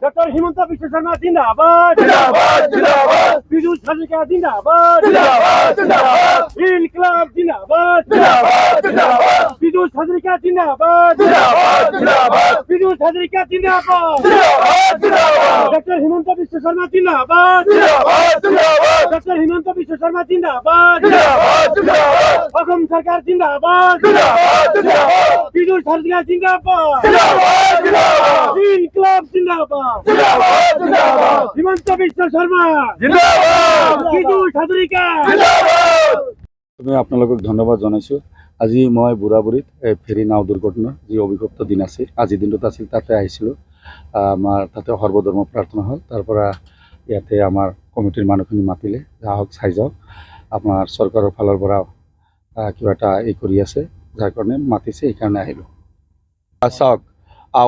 Doctor Himanta Biswa Sarma জিন্দাবাদ, বিজু হাজারিকা জিন্দাবাদ, ইনকলাব জিন্দাবাদ, বিজু হাজারিকা জিন্দাবাদ, বিজু হাজারিকা জিন্দাবাদ, ডক্টর হিমন্ত বিশ্ব শর্মা জিন্দাবাদ, ডক্টর হিমন্ত বিশ্ব শর্মা জিন্দাবাদ, অসম সরকার জিন্দাবাদ, বিজু হাজারিকা জিন্দাবাদ, ইনকলাব জিন্দাবাদ, হিমন্ত বিশ্ব শর্মা বিজু হাজারিকা। আমি আপোনালোকক ধন্যবাদ জনাইছোঁ। আজি মই বুঢ়াবুৰীত ফেৰী নাও দুৰ্ঘটনাৰ যি অভিশপ্ত দিন আছিল, আজিৰ দিনটোত আছিল, তাতে আহিছিলোঁ। আমাৰ তাতে সৰ্বধৰ্ম প্ৰাৰ্থনা হ'ল। তাৰ পৰা ইয়াতে আমাৰ কমিটিৰ মানুহখিনি মাতিলে, আহক চাই যাওক, আপোনাৰ চৰকাৰৰ ফালৰ পৰা কিবা এটা কৰি আছে, যাৰ কাৰণে মাতিছে, সেইকাৰণে আহিলোঁ। চাওক,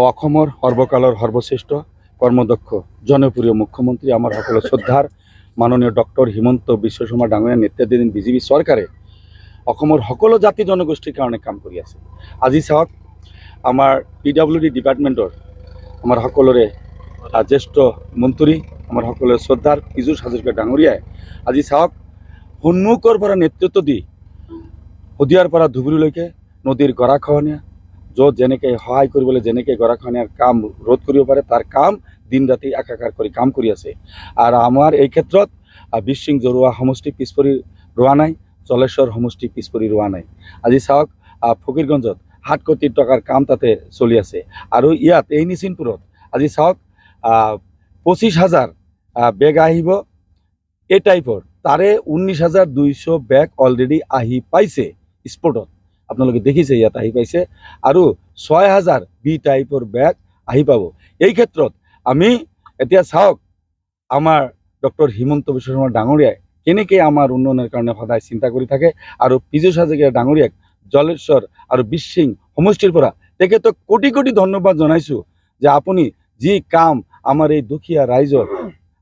অসমৰ সৰ্বকালৰ সৰ্বশ্ৰেষ্ঠ কৰ্মদক্ষ জনপ্ৰিয় মুখ্যমন্ত্ৰী আমাৰ সকলো শ্ৰদ্ধাৰ মাননীয় ডক্টৰ হিমন্ত বিশ্ব শৰ্মা ডাঙৰীয়াৰ নেতৃত্বাধীন বিজেপি চৰকাৰে অসমৰ সকলো জাতি জনগোষ্ঠীৰ কাৰণে কাম কৰি আছে। আজি চাওক, আমাৰ PWD ডিপাৰ্টমেণ্টৰ আমাৰ সকলোৰে জ্যেষ্ঠ মন্ত্ৰী, আমাৰ সকলোৰে শ্ৰদ্ধাৰ পীযুষ হাজৰিকা ডাঙৰীয়াই আজি চাওক, সন্মুখৰ পৰা নেতৃত্ব দি শদিয়াৰ পৰা ধুবুৰীলৈকে নদীৰ গৰাখহনীয়া, য'ত যেনেকৈ সহায় কৰিবলৈ, যেনেকৈ গৰাখহনীয়াৰ কাম ৰোধ কৰিব পাৰে, তাৰ কাম দিন ৰাতি একাকাৰ কৰি কাম কৰি আছে। আৰু আমাৰ এই ক্ষেত্ৰত বিশিং জৰুৱা সমষ্টি পিছপৰি ৰোৱা নাই, জলেশ্বৰ সমষ্টি পিছপৰি ৰোৱা নাই। আজি চাওক, ফকীৰগঞ্জত 7 কোটি টকাৰ কাম তাতে চলি আছে। আৰু ইয়াত এই নিচিনপুৰত আজি চাওক, 25,000 বেগ আহিব এই টাইপৰ, তাৰে 19,200 বেগ অলৰেডি আহি পাইছে স্পটত, আপোনালোকে দেখিছে, ইয়াত আহি পাইছে। আৰু 6,000 বি টাইপৰ বেগ আহি পাব। এই ক্ষেত্ৰত আমি এতিয়া চাওক, আমাৰ ডক্টৰ হিমন্ত বিশ্ব শৰ্মা ডাঙৰীয়াই কেনেকৈ আমাৰ উন্নয়নৰ কাৰণে সদায় চিন্তা কৰি থাকে। আৰু পীযুষ হাজৰিকা ডাঙৰীয়াক জলেশ্বৰ আৰু বিশিং সমষ্টিৰ পৰা তেখেতক কোটি কোটি ধন্যবাদ জনাইছোঁ, যে আপুনি যি কাম আমাৰ এই দুখীয়া ৰাইজৰ,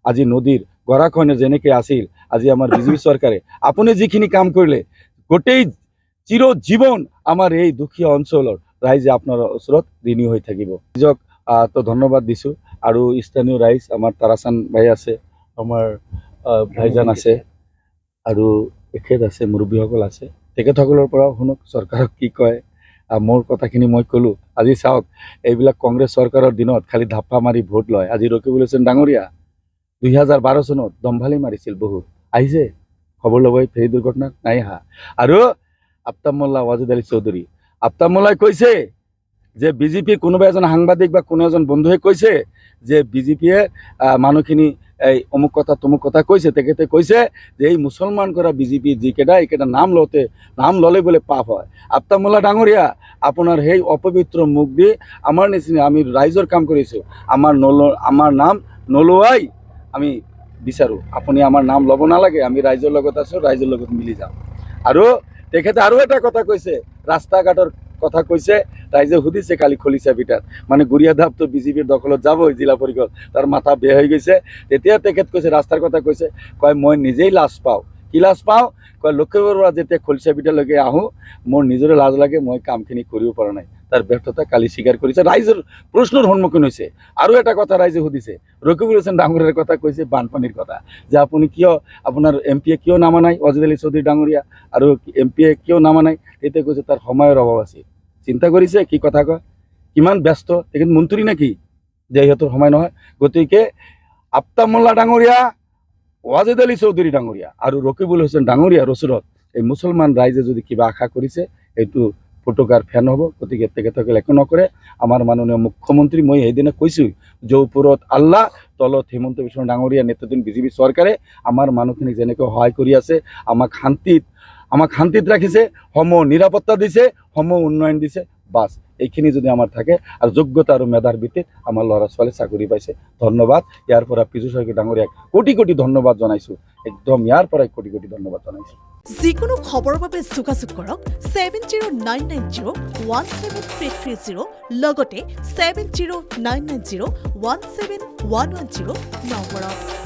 আজি নদীৰ গৰাখহনীয়া যেনেকৈ আছিল, আজি আমাৰ বিজেপি চৰকাৰে আপুনি যিখিনি কাম কৰিলে, গোটেই চিৰজীৱন আমাৰ এই দুখীয়া অঞ্চলৰ ৰাইজে আপোনাৰ ওচৰত ঋণী হৈ থাকিব। নিজক তো ধন্যবাদ দিছোঁ। আৰু স্থানীয় ৰাইজ, আমাৰ তাৰাচান ভাই আছে, আমাৰ ভাইজান আছে, আৰু এখেত আছে, মুৰব্বীসকল আছে, তেখেতসকলৰ পৰাও শুনক চৰকাৰক কি কয়। মোৰ কথাখিনি মই ক'লোঁ। আজি চাওক, এইবিলাক কংগ্ৰেছ চৰকাৰৰ দিনত খালি ধাপ্পা মাৰি ভোট লয়। আজি ৰকিবুল হুছেইন ডাঙৰীয়া 2012 চনত দম্ভালি মাৰিছিল, বহুত আহিছে খবৰ ল'ব ফেৰী দুৰ্ঘটনাত, নাই অহা। আৰু আফতাব মোল্লা, ৱাজিদ আলী চৌধুৰী, আফতাব মোল্লাই কৈছে যে বিজেপিৰ কোনোবা এজন সাংবাদিক বা কোনো এজন বন্ধুৱে কৈছে যে বিজেপিয়ে মানুহখিনি এই অমুক কথা তমুক কথা কৈছে। তেখেতে কৈছে যে এই মুছলমান কৰা বিজেপি যিকেইটা, এইকেইটা নাম ল'লে বোলে পাপ হয়। আফতাব মোল্লা ডাঙৰীয়া, আপোনাৰ সেই অপবিত্ৰ মুখ দি আমাৰ নিচিনা আমি ৰাইজৰ কাম কৰিছোঁ, আমাৰ নাম নলোৱাই আমি বিচাৰোঁ। আপুনি আমাৰ নাম ল'ব নালাগে, আমি ৰাইজৰ লগত আছোঁ, ৰাইজৰ লগত মিলি যাম। আৰু তেখেতে আৰু এটা কথা কৈছে, ৰাস্তা ঘাটৰ কথা কৈছে। ৰাইজে সুধিছে কালি খলিচা বিটাত, মানে গুৰিয়াধাপটো বিজেপিৰ দখলত যাব জিলা পৰিষদ, তাৰ মাথা বেয়া হৈ গৈছে। তেতিয়া তেখেত কৈছে, ৰাস্তাৰ কথা কৈছে, কয় মই নিজেই লাজ পাওঁ। কি লাজ পাওঁ? কয় লখিমপুৰৰ পৰা যেতিয়া খলিচা বিটালৈকে আহোঁ, মোৰ নিজৰে লাজ লাগে, মই কামখিনি কৰিব পৰা নাই। তাৰ ব্যৰ্থতা কালি স্বীকাৰ কৰিছে, ৰাইজৰ প্ৰশ্নৰ সন্মুখীন হৈছে। আৰু এটা কথা ৰাইজে সুধিছে, ৰকিবুল হুছেইন ডাঙৰীয়াৰ কথা কৈছে, বানপানীৰ কথা, যে আপুনি কিয়, আপোনাৰ MP কিয় নামা নাই, ৱাজিদ আলী চৌধুৰী ডাঙৰীয়া, আৰু MP কিয় নামা নাই? তেতিয়া কৈছে তাৰ সময়ৰ অভাৱ আছিল। চিন্তা কৰিছে কি কথা কয়, কিমান ব্যস্ত, তেখেত মন্ত্ৰী নেকি যে সিহঁতৰ সময় নহয়? গতিকে আফতাব মোল্লা ডাঙৰীয়া, ৱাজিদ আলী চৌধুৰী ডাঙৰীয়া আৰু ৰকিবুল হুছেইন ডাঙৰীয়াৰ ওচৰত এই মুছলমান ৰাইজে যদি কিবা আশা কৰিছে, এইটো ফটোকাৰ ফেন হ'ব। গতিকে তেখেতসকলে একো নকৰে। আমাৰ মাননীয় মুখ্যমন্ত্ৰী, মই সেইদিনা কৈছোঁ, যে ওপৰত আল্লাহ, তলত হিমন্ত বিশ্ব ডাঙৰীয়া নেতৃত্বাধীন বিজেপি চৰকাৰে আমাৰ মানুহখিনিক যেনেকৈ সহায় কৰি আছে, আমাক শান্তিত ৰাখিছে, সম নিৰাপত্তা দিছে, সম উন্নয়ন দিছে, বাছ এইখিনি যদি আমাৰ থাকে, আৰু যোগ্যতা আৰু মেধাৰ ভিত্তিত আমাৰ ল'ৰা ছোৱালী চাকৰি পাইছে। ধন্যবাদ। ইয়াৰ পৰা পীযুষ হাজৰিকা ডাঙৰীয়াক কোটি কোটি ধন্যবাদ জনাইছোঁ, একদম ইয়াৰ পৰাই কোটি কোটি ধন্যবাদ জনাইছোঁ। যিকোনো খবৰৰ বাবে যোগাযোগ কৰক 7099017330, লগতে 7099017110 নম্বৰত।